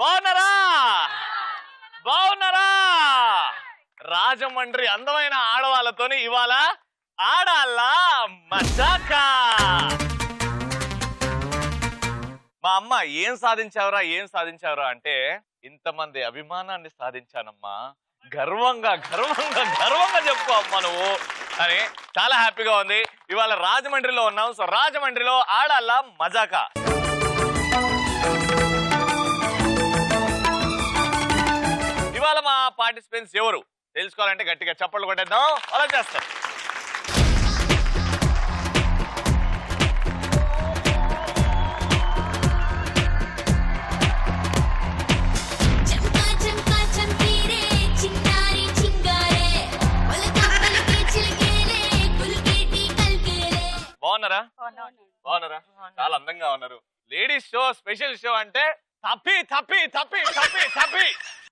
బాగున్నారా? బాగున్నారా? రాజమండ్రి అందమైన ఆడవాళ్ళతోని ఇవాళ ఆడాలా మజాకా. మా అమ్మ ఏం సాధించావురా అంటే ఇంతమంది అభిమానాన్ని సాధించానమ్మా, గర్వంగా చెప్పుకో అమ్మా నువ్వు అని. చాలా హ్యాపీగా ఉంది. ఇవాళ రాజమండ్రిలో ఉన్నాం. సో రాజమండ్రిలో ఆడాలా మజాకా. ఇవాళ మా పార్టిసిపెంట్స్ ఎవరు తెలుసుకోవాలంటే గట్టిగా చప్పట్లు కొట్టేద్దాం. అలా చేస్తాం. బాగున్నారా? చాలా అందంగా ఉన్నారు. లేడీస్ షో, స్పెషల్ షో అంటే తప్పి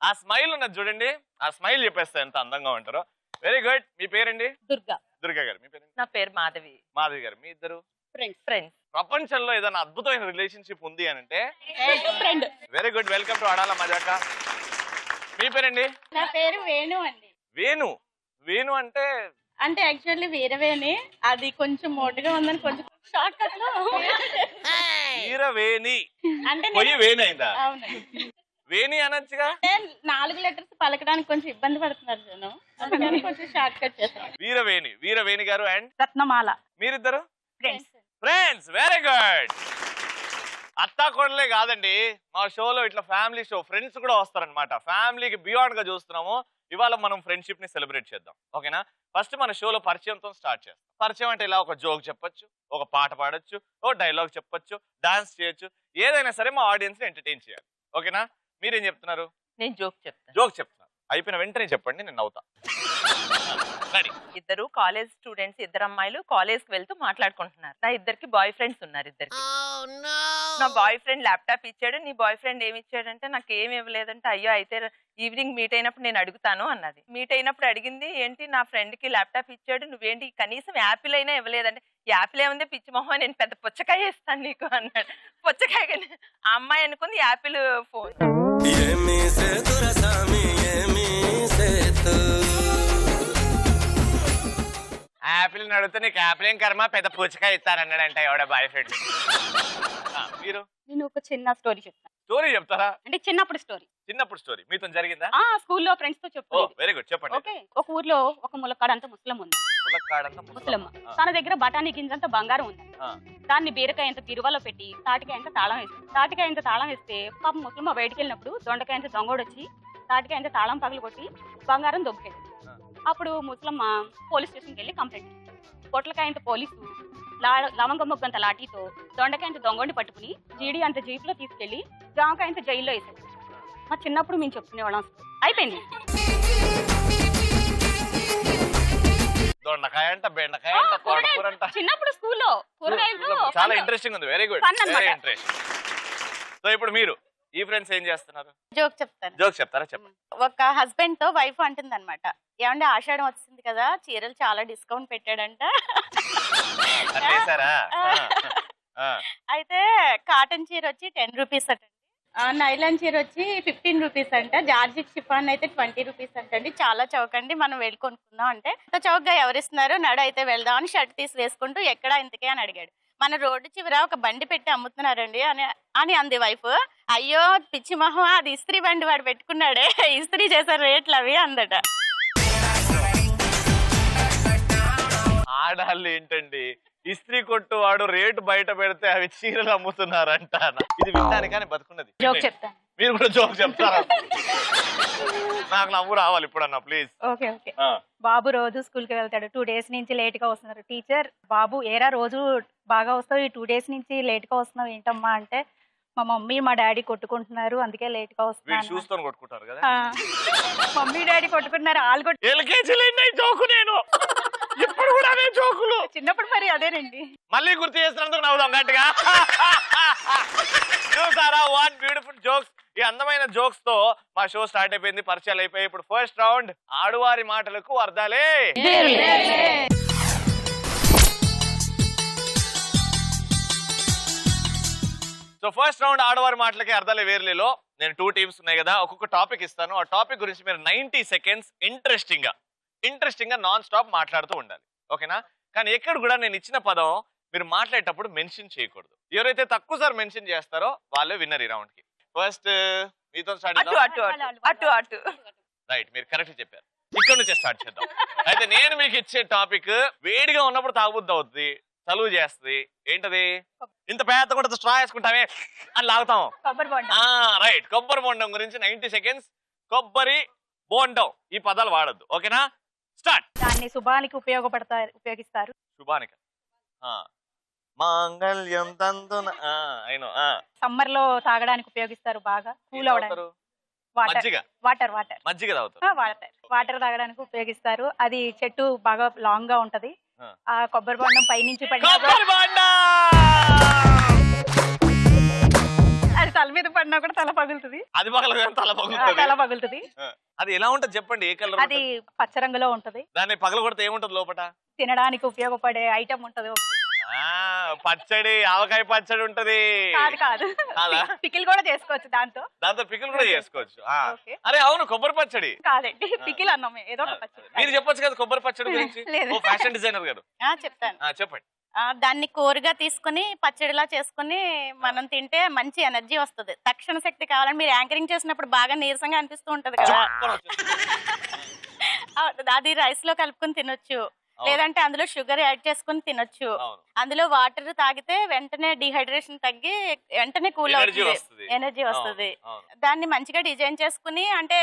ఆ స్మైల్ ఉన్నది చూడండి. ఆ స్మైల్ చెప్పేస్తే ఎంత అందంగా ఉంటారో. Very good. మీ పేరండి? దుర్గా గారు. మీ పేరు? నా పేరు మాధవి గారు. మీ ఇద్దరు ఫ్రెండ్స్. ప్రపంచంలో ఏదైనా అద్భుతమైన రిలేషన్షిప్ ఉంది అని అంటే very good. Welcome to Aadala Majaka. మీ పేరండి? నా పేరు వేణు అండి. వేణు అంటే యాక్చువల్లీ వేరేవేని, అది కొంచెం మోటుగా ఉందని కొంచెం షార్ట్ కట్ లో వీరవేణి అంటే పోయి వేణి అయిందా? అవునండి. వేణి అనొచ్చుగా. 4 లెటర్స్ పలకడానికి కొంచెం ఇబ్బంది పడుతున్నారు జనం, అందుకని కొంచెం షార్ట్ కట్ చేస్తాను. వీరవేణి గారు అండ్ రత్నమాల. మీరిద్దరు ఫ్రెండ్స్. Very good. అత్తా కోడలే కాదండి, మా షోలో ఇట్లా ఫ్యామిలీ షో, ఫ్రెండ్స్ కూడా వస్తారనమాట. ఫ్యామిలీకి బియాండ్ గా చూస్తున్నాము. ఇవాళ మనం ఫ్రెండ్షిప్ ని సెలబ్రేట్ చేద్దాం, ఓకేనా? ఫస్ట్ మన షోలో పరిచయంతో స్టార్ట్ చేస్తాం. పరిచయం అంటే ఇలా ఒక జోక్ చెప్పొచ్చు, ఒక పాట పాడొచ్చు, ఓ డైలాగ్ చెప్పొచ్చు, డాన్స్ చేయొచ్చు, ఏదైనా సరే మా ఆడియన్స్ ని ఎంటర్టైన్ చేయాలి, ఓకేనా? మీరేం చెప్తున్నారు? నేను జోక్ చెప్తున్నారు. అయిపోయిన వెంటనే చెప్పండి, నేను నవ్వుతా. ఇద్దరు కాలేజ్ స్టూడెంట్స్, ఇద్దరు అమ్మాయిలు కాలేజ్ కి వెళ్తూ మాట్లాడుకుంటున్నారు. నా ఇద్దరికి బాయ్ ఫ్రెండ్స్ ఉన్నారు. ఇద్దరికి నా బాయ్ ఫ్రెండ్ ల్యాప్టాప్ ఇచ్చాడు. నీ బాయ్ ఫ్రెండ్ ఏమి ఇచ్చాడంటే నాకు ఏమి ఇవ్వలేదంటే, అయ్యో అయితే ఈవినింగ్ మీట్ అయినప్పుడు నేను అడుగుతాను అన్నది. మీట్ అయినప్పుడు అడిగింది, ఏంటి నా ఫ్రెండ్ కి ల్యాప్టాప్ ఇచ్చాడు, నువ్వేంటి కనీసం యాపిల్ అయినా ఇవ్వలేదంటే, యాపిల్ ఏముంది పిచ్చి మొహం, నేను పెద్ద పుచ్చకాయ ఇస్తాను నీకు అన్నాడు. పుచ్చకాయ ఆ అమ్మాయి అనుకుంది యాపిల్ ఫోన్. యాపిల్ అడిగితే నీకు యాపిల్ ఏం కర్మ, పెద్ద పుచ్చకాయ ఇస్తానన్నాడంట ఎవడ బాయ్ ఫ్రెండ్. మీరు? నేను ఒక చిన్న స్టోరీ చెప్తాను. స్టోరీ చెప్తారా? అంటే చిన్నప్పుడు స్టోరీ మీతో జరిగిందా? స్కూల్లో ఫ్రెండ్స్ తో చెప్పు. వెరీ గుడ్, చెప్పండి. ఓకే. ఒక ఊర్లో ఒక ములక్కాడంత ముసలమ్మ ఉంది. ముసలమ్మ తన దగ్గర బఠానీ గింజంత బంగారం ఉంది. దాన్ని బీరకాయ ఎంత తిరువలో పెట్టి తాటికాయ ఎంత తాళం వేస్తే పాపం ముసలమ్మ బయటికి వెళ్ళినప్పుడు దొండకాయ ఎంత దొంగోడు వచ్చి తాటికాయ ఎంత తాళం పగలు కొట్టి బంగారం దొబ్బేది. అప్పుడు ముసలమ్మ పోలీస్ స్టేషన్కి వెళ్ళి కంప్లైంట్ ఇచ్చింది. పొట్లకాయ ఎంత పోలీసు లవంగ మొగ్గంత లాఠీతో దొండకాయ అంత దొంగోడిని పట్టుకుని జీడి అంత జీప్ లో తీసుకెళ్లి జామకాయ అంత జైల్లో వేసాడు. మా చిన్నప్పుడు మేము చెప్పుకునేవాళ్ళం. అయిపోయింది. దొండకాయ అంట, బెండకాయ అంట, తోటకూర అంట. చిన్నప్పుడు స్కూల్లో కూరగాయలు చాలా ఇంట్రెస్టింగ్ ఉంది. Very good, very interesting. So ఇప్పుడు మీరు ఈ ఫ్రెండ్స్ ఏం చేస్తున్నారు? జోక్ చెప్తారా? చెప్పండి. ఒక హస్బెండ్ తో వైఫ్ అంటుంది అనమాట, ఏమంటే ఆషాఢం వచ్చింది కదా, చీరలు చాలా డిస్కౌంట్ పెట్టాడంట. అయితే కాటన్ చీర వచ్చి 10 రూపీస్ అంటండి, నైలాన్ చీర వచ్చి 15 రూపీస్ అంట, జార్జిట్ షిఫాన్ అయితే 20 రూపీస్ అంటండి. చాలా చౌకండి, మనం వెళ్ళి కొనుక్కుందాం అంటే, అంత చౌకగా ఎవరిస్తున్నారు, నడు అయితే వెళ్దాం అని షర్ట్ తీసి వేసుకుంటూ ఎక్కడా ఇంతకే అని అడిగాడు. మన రోడ్డు చివర ఒక బండి పెట్టి అమ్ముతున్నారండి అని అంది వైఫ్. అయ్యో పిచ్చి మొహం, అది ఇస్త్రీ బండి వాడు పెట్టుకున్నాడే, ఇస్త్రీ చేసే రేట్లు అవి అందట. ఆడాళ్ళు ఏంటండి, ఇస్త్రీ కొట్టు వాడు రేటు బయట పెడితే అవి చీరలు అమ్ముతున్నారంట. ఇది వినడానికి కానీ బతుకున్నది. జోక్ చెప్తాను. మీరు కూడా జోక్ చెప్తారా? నాకు నవ్వు రావాలి ఇప్పుడన్నా ప్లీజ్. ఓకే. బాబు రోజు స్కూల్ కి వెళ్తాడు. 2 డేస్ నుంచి లేట్ గా వస్తున్నారు. టీచర్, బాబు ఏరా రోజు బాగా వస్తావు, ఈ 2 డేస్ నుంచి లేట్ గా వస్తున్నావు ఏంటమ్మా అంటే, మా మమ్మీ మా డాడీ కొట్టుకుంటున్నారు అందుకే లేట్ గా వస్తున్నాను. చూస్తాను కొట్టుకుంటారు కదా. మమ్మీ డాడీ కొట్టుకుంటున్నారు, వాళ్ళు జోకు నేను ఇప్పుడు కూడా అదే జోకులు చిన్నప్పుడు మరి అదేనండి. మళ్ళీ గుర్తు చేస్తున్నందుకు నవ్వుదాం గట్టిగా. చూసారా, వాట్ బ్యూటిఫుల్ జోక్స్. ఈ అందమైన జోక్స్ తో మా షో స్టార్ట్ అయిపోయింది, పరిచయాలు అయిపోయి. ఇప్పుడు ఫస్ట్ రౌండ్ ఆడువారి మాటలకు అర్థాలే. సో ఫస్ట్ రౌండ్ ఆడవారి మాటలకి అర్థాలే వేర్లేలో నేను 2 టీమ్స్ ఉన్నాయి కదా, ఒక్కొక్క టాపిక్ ఇస్తాను. ఆ టాపిక్ గురించి మీరు 90 సెకండ్స్ ఇంట్రెస్టింగ్ గా నాన్ స్టాప్ మాట్లాడుతూ ఉండాలి. ఓకేనా? కానీ ఎక్కడ కూడా నేను ఇచ్చిన పదం మీరు మాట్లాడేటప్పుడు మెన్షన్ చేయకూడదు. ఎవరైతే తక్కువ సార్ మెన్షన్ చేస్తారో వాళ్ళే విన్నర్ ఈ రౌండ్ కి. ఫస్ట్ మీతో స్టార్ట్ అటు రైట్, మీరు కరెక్ట్ చెప్పారు. ఇక్కడ నుంచే స్టార్ట్ చేద్దాం. అయితే నేను మీకు ఇచ్చే టాపిక్ వేడిగా ఉన్నప్పుడు తాగుబుద్ది అవుతుంది, చలువు చేస్తుంది. ఏంటది? ఇంత పేద కూడా స్ట్రా వేసుకుంటామే అని లాగుతాం. రైట్, కొబ్బరి బొండం గురించి 90 సెకండ్స్. కొబ్బరి బోండం ఈ పదాలు వాడద్దు. ఓకేనా? స్టార్ట్. దాన్ని శుభానికి ఉపయోగిస్తారు. శుభానిక మాంగళ్యం తంతున అయినో. సమ్మర్ లో తాగడానికి ఉపయోగిస్తారు, బాగా కూల్ అవడానికి. వాటర్ మజ్జిగ తాగుతారు. వాటర్ తాగడానికి ఉపయోగిస్తారు. అది చెట్టు బాగా లాంగ్ గా ఉంటది. ఆ కొబ్బరి బొండం పైనుంచి పడినా అది తల మీద పడినా కూడా తల పగులుతుంది. అది తల పగులుతుంది. అది ఎలా ఉంటది చెప్పండి? ఏ కలర్? అది పచ్చ రంగులో ఉంటది. దాన్ని పగల కొడితే ఏముంటది లోపట? తినడానికి ఉపయోగపడే ఐటమ్ ఉంటది. పచ్చడి, ఆవకాయ పచ్చడి ఉంటది. కాదు, పికిల్ కూడా చేసుకోవచ్చు. దాంతో పికిల్ కూడా చేసుకోవచ్చు. అరే అవును, కొబ్బరి పచ్చడి కాదండి, పికిల్ అన్నాం. ఏదో ఒక పచ్చడి. మీరు చెప్పొచ్చు కదా కొబ్బరి పచ్చడి గురించి. ఫ్యాషన్ డిజైనర్ గారు చెప్తాను. చెప్పండి. దాన్ని కూరగా తీసుకుని పచ్చడిలా చేసుకుని మనం తింటే మంచి ఎనర్జీ వస్తుంది. తక్షణ శక్తి కావాలని మీరు యాంకరింగ్ చేసినప్పుడు బాగా నీరసంగా అనిపిస్తూ ఉంటది కదా, అది రైస్ లో కలుపుకొని తినొచ్చు. లేదంటే అందులో షుగర్ యాడ్ చేసుకుని తినొచ్చు. అందులో వాటర్ తాగితే వెంటనే డిహైడ్రేషన్ తగ్గి వెంటనే కూల్ అవుతుంది, ఎనర్జీ వస్తుంది. దాన్ని మంచిగా డిజైన్ చేసుకుని, అంటే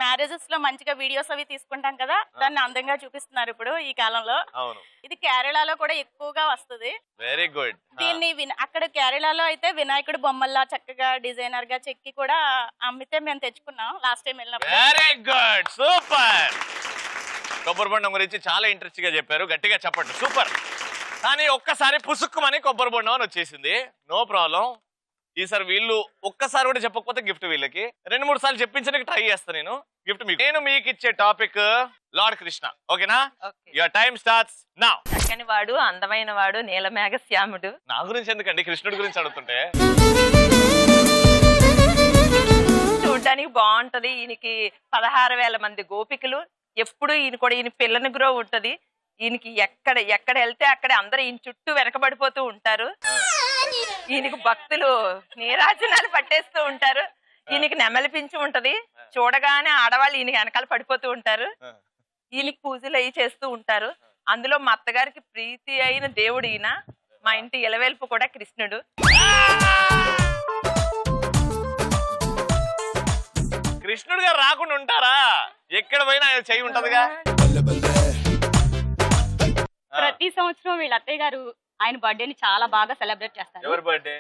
మ్యారేజెస్ లో మంచిగా వీడియోస్ అవి తీసుకుంటాం కదా, దాన్ని అందంగా చూపిస్తున్నారు ఇప్పుడు ఈ కాలంలో. ఇది కేరళలో కూడా ఎక్కువగా వస్తుంది. Very good. దీన్ని అక్కడ కేరళలో అయితే వినాయకుడు బొమ్మల్లా చక్కగా డిజైనర్ గా చెక్కి కూడా అమ్మితే మేము తెచ్చుకున్నాం లాస్ట్ టైం వెళ్ళినప్పుడు. Very good, super. కొబ్బరి బొండం గురించి చాలా ఇంట్రెస్ట్ గా చెప్పారు, గట్టిగా చెప్పండి. సూపర్. కానీ ఒక్కసారి పుసుక్కుమని కొబ్బరి బొండం అని వచ్చేసింది. No problem. ఈసారి వీళ్ళు ఒక్కసారి కూడా చెప్పకపోతే గిఫ్ట్ వీళ్ళకి. 2-3 సార్లు చెప్పించడానికి ట్రై చేస్తాను నేను. గిఫ్ట్ మీకు. నేను మీకు ఇచ్చే టాపిక్ లార్డ్ కృష్ణ. ఓకేనా? Your time starts now. చక్కని వాడు, అందమైన వాడు, నీలమేఘ శ్యాముడు. నా గురించి ఎందుకండి, కృష్ణుడి గురించి అడుగుతుంటే? చూడ్డానికి బాగుంటది. ఈయనకి 16,000 మంది గోపికలు. ఎప్పుడు ఈయన పిల్లని గ్రో ఉంటది. ఈయనకి ఎక్కడ వెళ్తే అక్కడ అందరూ ఈయన చుట్టూ వెనకబడిపోతూ ఉంటారు. ఈయనకి భక్తులు నీరాజనాలు పట్టేస్తూ ఉంటారు. ఈయనకి నెమలిపించి ఉంటది. చూడగానే ఆడవాళ్ళు ఈయనకి వెనకాల పడిపోతూ ఉంటారు. ఈయనకి పూజలు అవి చేస్తూ ఉంటారు. అందులో మా అత్తగారికి ప్రీతి అయిన దేవుడు ఈయన. మా ఇంటి ఇలవేల్పు కూడా కృష్ణుడు. కృష్ణుడు గారు రాకుండా ఉంటారా? ఎక్కడ పోయినా ఆయన చెయ్యి ఉంటదిగా. ప్రతి సంవత్సరం వీళ్ళ అత్తయ్య గారు ఆయన బర్త్డేని చాలా బాగా సెలబ్రేట్ చేస్తారు. ఎవరి బర్త్డే?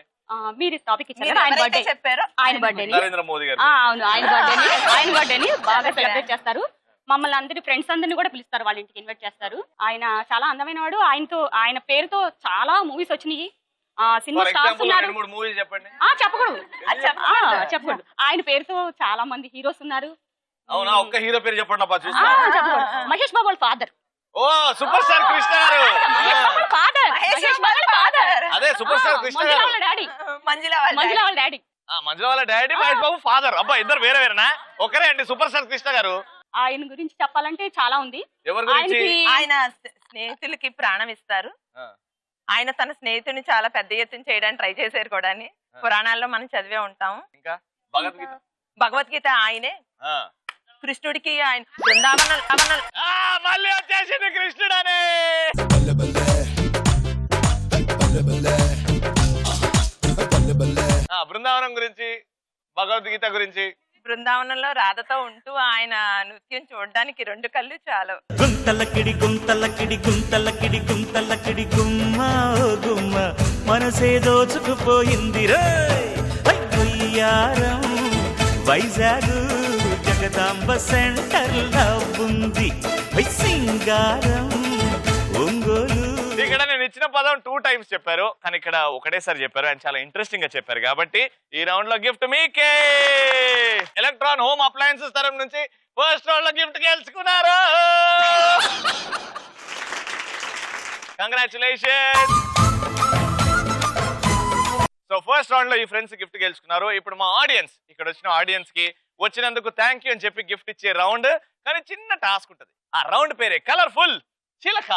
మీరు టాపిక్ ఇచ్చారు. ఆయన బర్త్డే చెప్పారు. ఆయన బర్త్డేని నరేంద్ర మోదీ గారు. అవును, ఆయన బర్త్డేని బాగా సెలబ్రేట్ చేస్తారు. మమ్మల్ని అందరి ఫ్రెండ్స్ అందరినీ కూడా పిలుస్తారు, వాళ్ళ ఇంటికి ఇన్వైట్ చేస్తారు. ఆయన చాలా అందమైన వాడు. ఆయన పేరుతో చాలా మూవీస్ వచ్చినాయి. సినిమా స్టార్స్ ఉన్నారు. చెప్పకూడదు. ఆయన పేరుతో చాలా మంది హీరోస్ ఉన్నారు. అవునా? ఒక్క హీరో పేరు చెప్పండి. మహేష్ బాబు వాళ్ళ ఫాదర్. ఓ సూపర్ స్టార్ కృష్ణ గారు. అదే సూపర్ స్టార్ కృష్ణ గారు. మంజుల వాళ్ళ డాడీ. మంజుల వాళ్ళ డాడీ మహేష్ బాబు ఫాదర్. అబ్బా, ఇద్దరు వేరేనా? ఒకరే అండి సూపర్ స్టార్ కృష్ణ గారు. ఆయన గురించి చెప్పాలంటే చాలా ఉంది. ఎవరి గురించి? ఆయన స్నేహితులకి ప్రాణం ఇస్తారు. ఆయన తన స్నేహితుడిని చాలా పెద్ద ఎత్తున చేయడానికి ట్రై చేశారు కూడా. పురాణాల్లో మనం చదివే ఉంటాం. ఇంకా భగవద్గీత ఆయనే. కృష్ణుడికి ఆయన బృందావనం మళ్ళీ వచ్చేసింది కృష్ణుడనే. బృందావనం గురించి, భగవద్గీత గురించి. బృందావనంలో రాధతో ఉంటూ ఆయన నృత్యం చూడడానికి 2 కళ్ళు చాలు. గుంతలకిడి గుంతలకిడి గుంతలకిడి గుంతలకిడి గుమ్మ గుమ్మ మనసే దోచుకుపోయింది రయ్యారం. వైజాగ్ జగదాంబ సెంటర్ లో ఉంది సింగారం ఒంగోలు. ఇక్కడ నేను ఇచ్చిన పదం 2 టైమ్స్ చెప్పారు, కానీ ఇక్కడ ఒకటేసారి చెప్పారు. ఆయన చాలా ఇంట్రెస్టింగ్ గా చెప్పారు కాబట్టి ఈ రౌండ్ లో గిఫ్ట్ మీకే. ఎలక్ట్రాన్ హోమ్ అప్లయన్సెస్ తరఫు నుంచి ఫస్ట్ రౌండ్ లో గిఫ్ట్ గెలుచుకున్నారు. కంగ్రాచులేషన్. సో ఫస్ట్ రౌండ్ లో ఈ ఫ్రెండ్స్ గిఫ్ట్ గెలుచుకున్నారు. ఇప్పుడు మా ఆడియన్స్, ఇక్కడ వచ్చిన ఆడియన్స్ కి వచ్చినందుకు థ్యాంక్ యూ అని చెప్పి గిఫ్ట్ ఇచ్చే రౌండ్. కానీ చిన్న టాస్క్ ఉంటది. ఆ రౌండ్ పేరే కలర్ఫుల్ చిలక.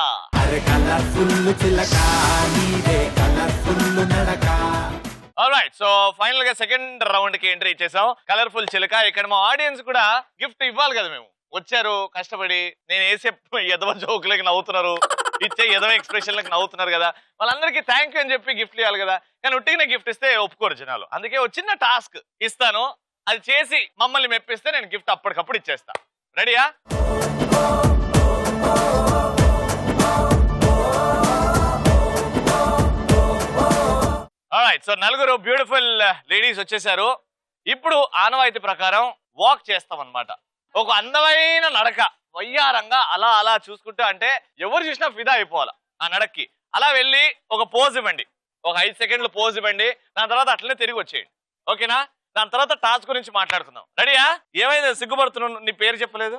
ఆల్రైట్, సో ఫైనల్ గా సెకండ్ రౌండ్ కి ఎంట్రీ ఇచ్చేసాం. కలర్ఫుల్ చిలక. ఇక్కడ మా ఆడియన్స్ కూడా గిఫ్ట్ ఇవ్వాలి కదా, మేము వచ్చారు కష్టపడి. నేను వేసే ఎదవ జోకులకి నవ్వుతున్నారు, ఇచ్చే ఎదవ ఎక్స్ప్రెషన్లకు నవ్వుతున్నారు కదా, వాళ్ళందరికీ థ్యాంక్ యూ అని చెప్పి గిఫ్ట్ ఇవ్వాలి కదా. కానీ ఉట్టిగా గిఫ్ట్ ఇస్తే ఒప్పుకోరు జనాలు. అందుకే ఒక చిన్న టాస్క్ ఇస్తాను, అది చేసి మమ్మల్ని మెప్పిస్తే నేను గిఫ్ట్ అప్పటికప్పుడు ఇచ్చేస్తా. రెడీయా? ఆల్రైట్, సో నలుగురు బ్యూటిఫుల్ లేడీస్ వచ్చేసారు. ఇప్పుడు ఆనవాయితీ ప్రకారం వాక్ చేస్తాం అన్నమాట. ఒక అందమైన నడక, వయ్యారంగా అలా అలా చూసుకుంటూ, అంటే ఎవరు చూసినా ఫిదా అయిపోవాలి ఆ నడక్కి. అలా వెళ్ళి ఒక పోజ్ ఇవ్వండి, ఒక 5 సెకండ్లు పోజ్ ఇవ్వండి. దాని తర్వాత అట్లనే తిరిగి వచ్చేయండి, ఓకేనా? దాని తర్వాత టాస్క్ గురించి మాట్లాడుకుందాం. రెడీయా? ఏమైంది సిగ్గుపడుతున్నావు? నీ పేరు చెప్పలేదు.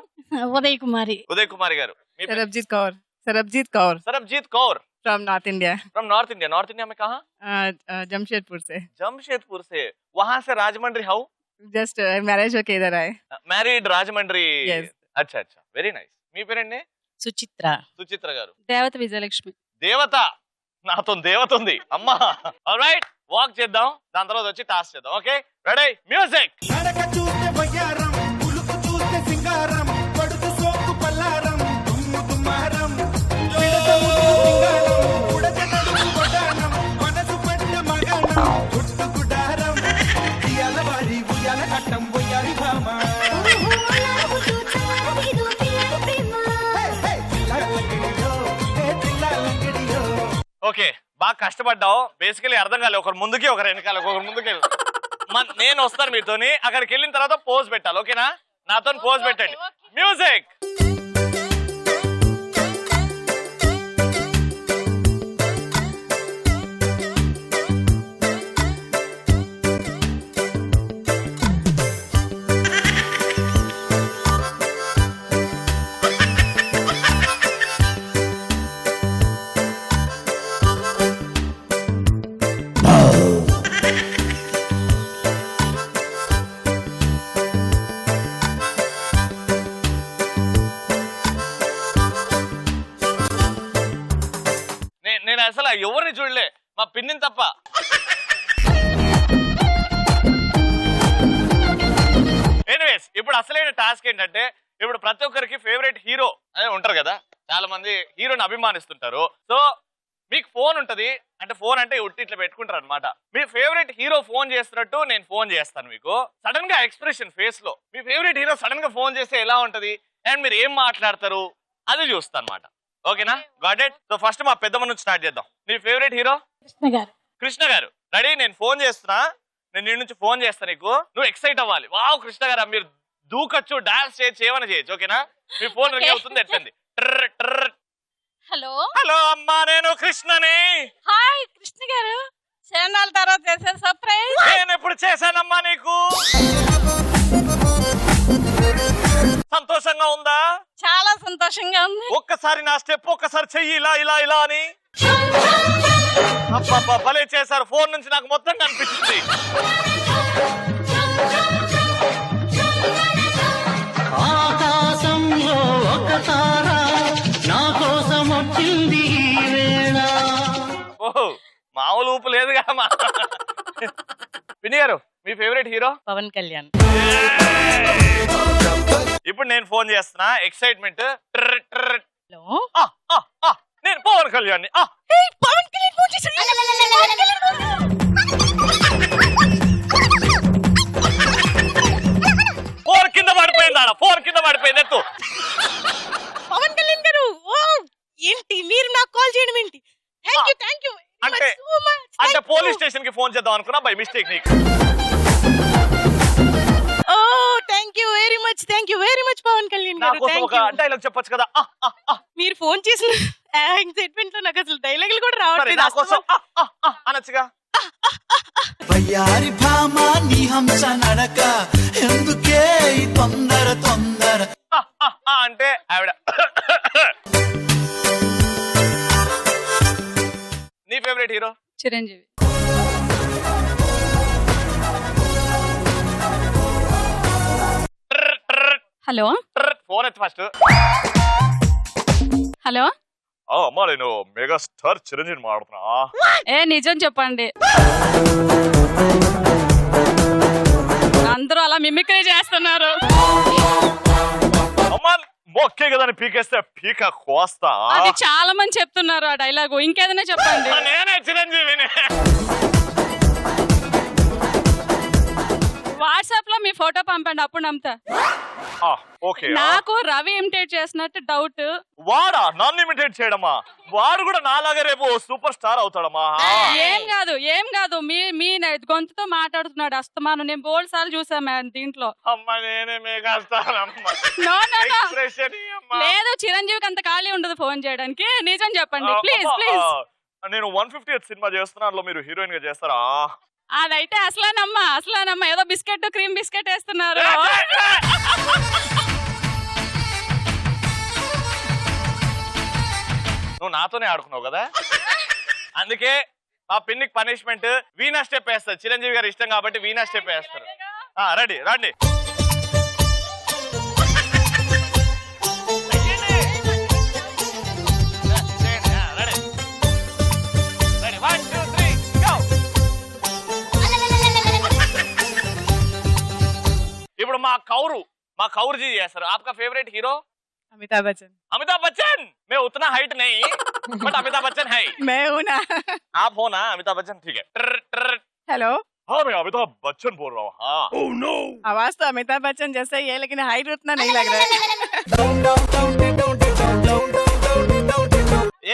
ఉదయ్ కుమారి. ఉదయ్ కుమారి గారు. Sarabjit Kaur. Sarabjit Kaur Sarabjit Kaur from north India. From north India. North India में कहाँ? जमशेदपुर से. जमशेदपुर से. वहां से राजमंड्री हाउ? जस्ट मैरिज होके इधर आए. मैरिड राजमंड्री. Yes. अच्छा अच्छा, వెరీ నైస్. మీ పేరండి? సుచిత్ర. సుచిత్ర గారు. దేవత విజయలక్ష్మి. దేవత, నాతో దేవత ఉంది అమ్మా. ఆల్రైట్, వాక్ చేద్దాం, దాని తర్వాత వచ్చి టాస్క్ చేద్దాం. Okay, ready, music. ఓకే, బాగా కష్టపడ్డావు. బేసికలీ అర్థం కాలేదు, ఒకరు ముందుకి ఒకరు వెనకాల, ఒకరు ముందుకి. నేను వస్తాను మీతోని, అక్కడికి వెళ్ళిన తర్వాత పోజ్ పెట్టాలి, ఓకేనా? నాతో పోజ్ పెట్టండి. మ్యూజిక్. నేను అసలు ఎవరిని చూడలే, మా పిన్నిని తప్ప. ఎనీవేస్, ఇప్పుడు అసలైన టాస్క్ ఏంటంటే, ఇప్పుడు ప్రతి ఒక్కరికి ఫేవరెట్ హీరో అనే ఉంటారు కదా, చాలా మంది హీరోని అభిమానిస్తుంటారు. సో మీకు ఫోన్ ఉంటది, అంటే ఫోన్ అంటే ఉట్టి ఇట్లా పెట్టుకుంటారు అనమాట. మీ ఫేవరెట్ హీరో ఫోన్ చేస్తున్నట్టు నేను ఫోన్ చేస్తాను మీకు. సడన్ గా ఎక్స్ప్రెషన్ ఫేస్ లో మీ ఫేవరెట్ హీరో సడన్ గా ఫోన్ చేస్తే ఎలా ఉంటది, అండ్ మీరు ఏం మాట్లాడతారు అది చూస్తా అనమాట. ఓకేనా? Got it. సో ఫస్ట్ మా పెద్దమ్మ నుంచి స్టార్ట్ చేద్దాం. నీ ఫేవరెట్ హీరో? కృష్ణ గారు. కృష్ణ గారు. రెడీ? నేను ఫోన్ చేస్తున్నా, నేను నీ నుంచి ఫోన్ చేస్తా నీకు. నువ్వు ఎక్సైట్ అవ్వాలి. వావ్ కృష్ణ గారు, మీరు దూకొచ్చు, డాన్స్ చేయొచ్చు, ఏమైనా చేయొచ్చు, ఓకేనా? మీ ఫోన్ రింగ్ అవుతుంది, ఎట్టండి. హలో. హలో అమ్మా, నేను కృష్ణని. హాయ్ కృష్ణ గారు, చానాల తర్వాత చేశారు సర్ప్రైజ్. నేను ఎప్పుడు చేశానమ్మా నీకు? సంతోషంగా ఉందా? చాలా సంతోషంగా ఉంది. ఒక్కసారి నా స్టెప్ ఒక్కసారి చెయ్యి, ఇలా ఇలా ఇలా అని. అబ్బా భలే చేశారు. ఫోన్ నుంచి నాకు మొత్తం కనిపిస్తుంది. ఆకాశంలో ఒక తార నా కోసం వచ్చింది ఈ వేళ. ఓహో, మామూలు ఊపు లేదుగా మా పిన్ని గారు. మీ ఫేవరెట్ హీరో? పవన్ కళ్యాణ్. ఇప్పుడు నేను ఫోన్ చేస్తున్నా, ఎక్సైట్మెంట్. హలో. నేను పవన్ కళ్యాణ్. పవన్ కళ్యాణ్ ఫోన్ చేశారు. ఫోన్ కింద పడిపోయింది, ఆడ ఫోన్ కింద పడిపోయింది. ఎత్తు. పవన్ కళ్యాణ్ గారు, ఓ ఏంటి మీరు నాకు కాల్ చేయడం ఏంటి? థ్యాంక్ యూ అంటే పోలీస్ స్టేషన్ కి ఫోన్ చేద్దాం అనుకున్నా, బై మిస్టేక్ నీకు. Oh thank you very much Pawan Kalyan garu. నాకోసం ఒక డైలాగ్ చెప్పొచ్చు కదా. మీరు ఫోన్ చేసిన ఎక్సైట్మెంట్ లో నాకు అసలు డైలాగులు కూడా సరే, రావట్లేదు. నాకోసం అనొచ్చుగా. వయ్యారి భామా నీ హంస నడక ఎందుకే ఈ తొందర తొందర. అంటే ఆవిడ. నీ favourite hero? Chiranjeevi. Hello phone ఎత్తి ఫస్ట్. హలో అమ్మా నేను మెగాస్టార్ చిరంజీవి మాట్లాడుతున్నా. ఏ నిజం చెప్పండి, అందరూ అలా మిమిక్రీ చేస్తున్నారు. అమ్మా మొక్కే కదా పీకేస్తే పీక కోస్తా. అది చాలా మంది చెప్తున్నారు ఆ డైలాగు, ఇంకేదైనా చెప్పండి. నేనే చిరంజీవిని. వాట్సాప్ లో మీ ఫోటో పంపండి, అప్పుడు నమ్ముతా. ఓకే. నాకు రవి ఇమిటేట్ చేసినట్టు డౌట్. వాడా నన్ను ఇమిటేట్ చేయడమా? వాడు కూడా నాలాగే రేపు సూపర్ స్టార్ అవుతాడమ్మా. ఏం కాదు మీ గొంతుతో మాట్లాడుతున్నాడు అస్తమాను. నేను బోల్డ్ సార్లు చూసాను దీంట్లో. అమ్మా నేనే మెగాస్టార్ అమ్మా. No, no, no. Expression అమ్మా. లేదు, చిరంజీవికి అంత ఖాళీ ఉండదు ఫోన్ చేయడానికి. నిజం చెప్పండి ప్లీజ్ ప్లీజ్. నేను 150th సినిమా చేస్తున్నా, అందులో మీరు హీరోయిన్ గా చేస్తారా? అదైతే అసలానమ్మా ఏదో బిస్కెట్ క్రీమ్ బిస్కెట్ వేస్తున్నారు. నువ్వు నాతోనే ఆడుకున్నావు కదా, అందుకే మా పిన్నికి పనిష్మెంట్ వీణా స్టెప్ వేస్తారు. చిరంజీవి గారు ఇష్టం కాబట్టి వీణా స్టెప్ వేస్తారు. రెడీ రండి. ఇప్పుడు మా కౌరుజీ చేస్తారు. आपका फेवरेट हीरो? अमिताभ बच्चन। अमिताभ बच्चन। मैं उतना हाइट नहीं बट अमिताभ बच्चन है। मैं हूँ ना। आप हो ना अमिताभ बच्चन? ठीक है। हेलो। हाँ मैं अमिताभ बच्चन बोल रहा हूँ। हाँ। oh, no. आवाज तो अमिताभ बच्चन जैसा ही है लेकिन हाइट उतना नहीं लग रहा है।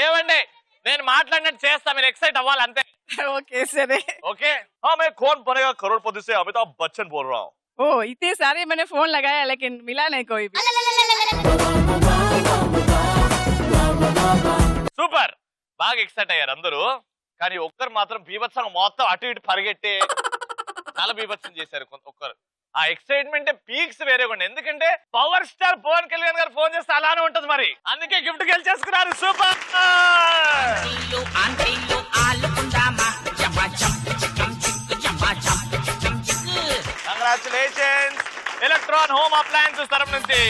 ఏమండి నేను మాట్లాడినట్టు చేస్తా, మీరు ఎక్సైట్ అవ్వాలి అంతే. Okay sir. ओके। हाँ मैं कौन बनेगा करोड़पति से अमिताभ बच्चन बोल रहा हूँ। ओ इतने सारे मैंने फोन लगाया लेकिन मिला नहीं कोई भी। సూపర్, బాగా ఎక్సైట్ అయ్యారు అందరూ. కానీ ఒక్కరు మాత్రం బీభత్సంగా మొత్తం అటు ఇటు పరిగెట్టి చాలా బీభత్సం చేశారు ఒక్కరు. ఆ ఎక్సైట్మెంట్ పీక్స్ వేరే ఉండే, ఎందుకంటే పవర్ స్టార్ పవన్ కళ్యాణ్ గారు ఫోన్ చేస్తే అలానే ఉంటది మరి. అందుకే గిఫ్ట్ గెలిచేసుకున్నారు. Super. Congratulations electron home appliances తరఫు నుంచి.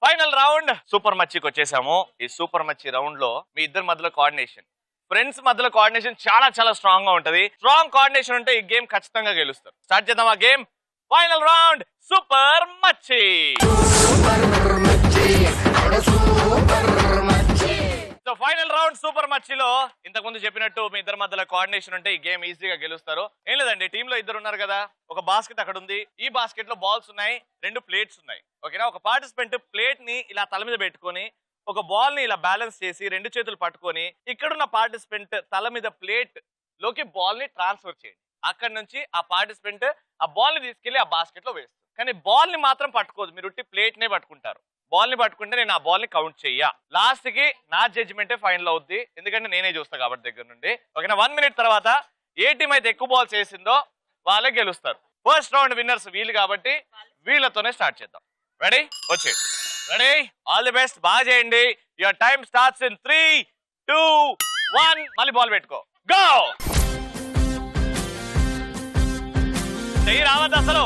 ఫైనల్ రౌండ్ సూపర్ మచ్చికి వచ్చేసాము. ఈ సూపర్ మచ్చి రౌండ్ లో మీ ఇద్దరి మధ్యలో కోఆర్డినేషన్, ఫ్రెండ్స్ మధ్యలో కోఆర్డినేషన్ చాలా చాలా స్ట్రాంగ్ గా ఉంటది. స్ట్రాంగ్ కోఆర్డినేషన్ ఉంటే ఈ గేమ్ ఖచ్చితంగా గెలుస్తారు. స్టార్ట్ చేద్దాం ఆ గేమ్. ఫైనల్ రౌండ్ సూపర్ మచ్చి. సో ఫైనల్ రౌండ్ సూపర్ మచ్చిలో ఇంతకు ముందు చెప్పినట్టు మీ ఇద్దరి మధ్యలో కోఆర్డినేషన్ ఉంటే ఈ గేమ్ ఈజీగా గెలుస్తారు. ఏం లేదండి, టీమ్ లో ఇద్దరు ఉన్నారు కదా, ఒక బాస్కెట్ అక్కడ ఉంది. ఈ బాస్కెట్ లో బాల్స్ ఉన్నాయి, 2 ప్లేట్స్ ఉన్నాయి. ఓకేనా? ఒక పార్టిసిపెంట్ ప్లేట్ ని ఇలా తల మీద పెట్టుకొని ఒక బాల్ ని ఇలా బ్యాలెన్స్ చేసి 2 చేతులు పట్టుకొని ఇక్కడున్న పార్టిసిపెంట్ తల మీద ప్లేట్ లోకి బాల్ ని ట్రాన్స్ఫర్ చేయండి. అక్కడ నుంచి ఆ పార్టిసిపెంట్ ఆ బాల్ ని తీసుకెళ్లి ఆ బాస్కెట్ లో వేస్తారు. కానీ బాల్ ని మాత్రం పట్టుకోదు, మీరు ఉట్టి ప్లేట్ నే పట్టుకుంటారు. బాల్ ని పట్టుకుంటే నేను ఆ బాల్ ని కౌంట్ చెయ్యా. లాస్ట్ కి నా జడ్జిమెంటే ఫైనల్ అవుద్ది, ఎందుకంటే నేనే చూస్తా కాబట్టి దగ్గర నుండి. ఓకేనా? 1 మినిట్ తర్వాత ఏ టీం అయితే ఎక్కువ బాల్స్ వేసిందో వాళ్ళే గెలుస్తారు. ఫస్ట్ రౌండ్ విన్నర్స్ వీళ్ళు కాబట్టి వీళ్ళతోనే స్టార్ట్ చేద్దాం. రెడీ? వచ్చేయండి. రెడీ? ఆల్ ది బెస్ట్, బాగా చేయండి. Your time starts in 3, 2, 1. మళ్ళీ బాల్ పెట్టుకో. గో. చెయ్యి రావద్దు అసలు.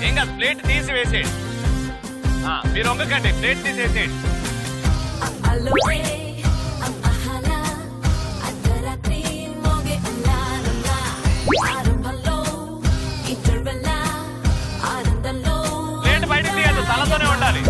ఏం కాదు, ప్లేట్ తీసి వేసేయండి. మీరు ఒక్కకండి, ప్లేట్ తీసేసేయండి. ప్లేట్ బయటకు తీయద్దు, తలతోనే ఉండాలి.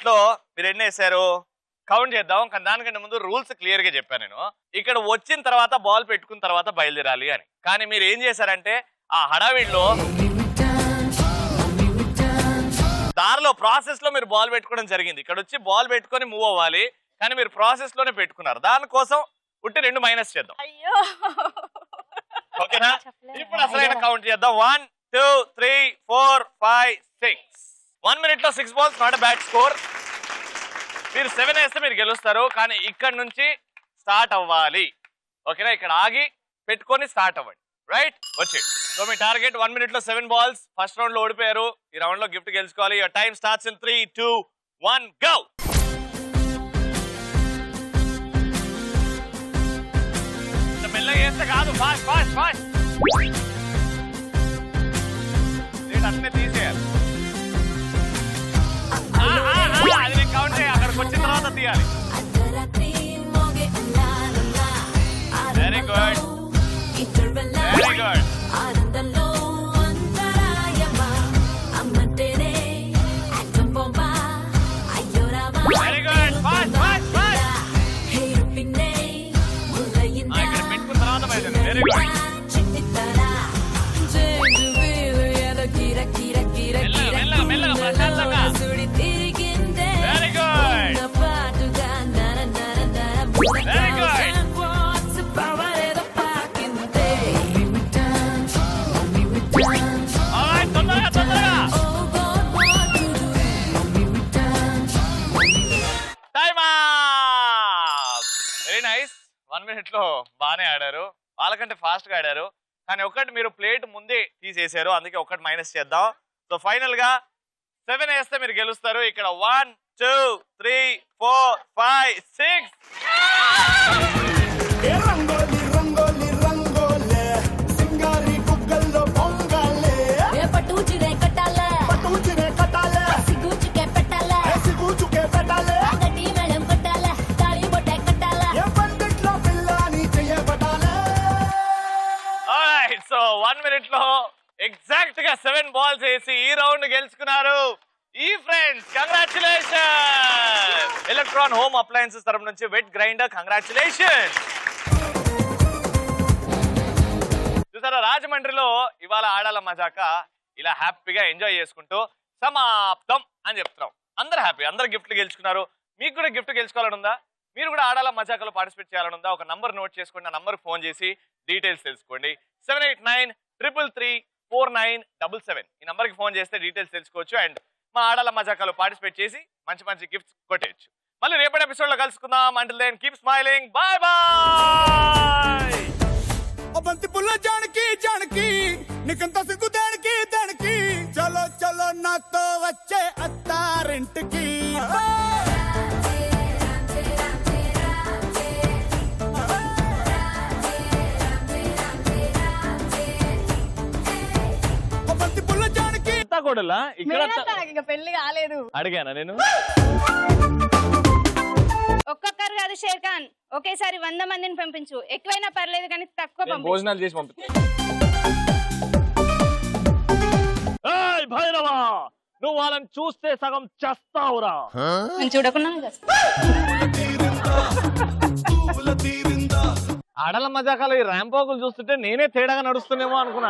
లో మీరు ఎన్ని వేసారు కౌంట్ చేద్దాం. కానీ దానికంటే ముందు రూల్స్ క్లియర్ గా చెప్పాను నేను. ఇక్కడ వచ్చిన తర్వాత బాల్ పెట్టుకున్న తర్వాత బయలుదేరాలి అని. కానీ మీరు ఏం చేశారంటే ఆ హడావిడిలో దారిలో ప్రాసెస్ లో మీరు బాల్ పెట్టుకోవడం జరిగింది. ఇక్కడ వచ్చి బాల్ పెట్టుకొని మూవ్ అవ్వాలి. కానీ మీరు ప్రాసెస్ లోనే పెట్టుకున్నారు. దానికోసం ఉట్టి 2 మైనస్ చేద్దాం. అయ్యో ఓకేనా? ఇప్పుడు అసలైన కౌంట్ చేద్దాం. 1 2 3 4 5 6. 1 minute లో 6 balls, నాట్ బ్యాడ్ స్కోర్. మీరు 7 వేస్తే మీరు గెలుస్తారు, కానీ ఇక్కడ నుంచి స్టార్ట్ అవ్వాలి. ఓకేనా? ఇక్కడ ఆగి పెట్టుకొని స్టార్ట్ అవ్వండి. రైట్, వచ్చి. సో మీ టార్గెట్ 1 minute లో 7 balls. ఫస్ట్ రౌండ్ లో ఓడిపోయారు, ఈ రౌండ్ లో గిఫ్ట్ గెలుచుకోవాలి. Your time starts in 3 2 1 go. మెల్లగా చేస్తే కాదు, ఫాస్ట్ ఫాస్ట్ ఫాస్ట్. అట్లే తీసేయాలి. అది నేను కౌంట్ చేయాలి, అక్కడికి వచ్చిన తర్వాత తీయాలి. Very good, very good. Very good, fast fast fast. ఇక్కడ పెట్టుకున్న తర్వాత బయట. Very good. మెల్లగా మెల్లగా ప్రశాంతంగా. Very good, very good. Alright, తొందరగా తొందరగా. Time up. Very nice. 1 minute లో బాగానే ఆడారు, వాళ్ళకంటే ఫాస్ట్ గా ఆడారు. కానీ ఒకటి మీరు ప్లేట్ ముందే తీసేశారు, అందుకే ఒకటి మైనస్ చేద్దాం. సో ఫైనల్ గా 7 వేస్తే మీరు గెలుస్తారు. ఇక్కడ 1 2 3 4 5 6. సో 1 minute లో ఎగ్జాక్ట్ గా 7 balls వేసి ఈ రౌండ్ గెలుచుకున్నారు ఈ friends. Congratulation. Electron home appliances తరపు నుంచి వెట్ గ్రైండర్. కంగ్రాచులేషన్. చూసారా, రాజమండ్రిలో ఇవాళ ఆడాల మజాక ఇలా హ్యాపీగా ఎంజాయ్ చేసుకుంటూ సమాప్తం అని చెప్తున్నాం. అందరు హ్యాపీ, అందరు గిఫ్ట్లు గెలుచుకున్నారు. మీకు కూడా గిఫ్ట్ గెలుచుకోవాలని ఉందా? మీరు కూడా ఆడాల మజాకలో పార్టిసిపేట్ చేయాలని ఉందా? ఒక నంబర్ నోట్ చేసుకోండి, ఆ నంబర్ ఫోన్ చేసి డీటెయిల్స్ తెలుసుకోండి. 7893334977 ఈ నంబర్కి ఫోన్ చేస్తే డీటెయిల్స్ తెలుసుకోవచ్చు. అండ్ మా ఆడాల మజాకలో పార్టిసిపేట్ చేసి మంచి మంచి గిఫ్ట్స్ కొట్టేయచ్చు. మళ్ళీ రేపటి ఎపిసోడ్ లో కలుసుకుందాం. Until then keep smiling. Bye bye. బంతి పుల్ల జానకి జానకి నీకంత సిగ్గు దానికి దానికి చలో చలో నాతో వచ్చే అత్తారింటికి. బంతి పుల్ల జానకి కూడా ఇక్కడ ఇంకా పెళ్లి కాలేదు. అడిగానా నేను? ఒక్కొక్కరు కాదు షేర్ ఖాన్, ఒకేసారి 100 మందిని పంపించు. ఎక్కువైనా పర్లేదు కానీ తక్కువ పంపించు. భోజనాలు చేసి పంపించు. భైరవా, నువ్వు వాళ్ళని చూస్తే సగం చేస్తావురా. చూడకుండా ఆడల మజాకాలు ఈ ర్యాంపోకులు చూస్తుంటే నేనే తేడాగా నడుస్తున్నామో అనుకున్నా.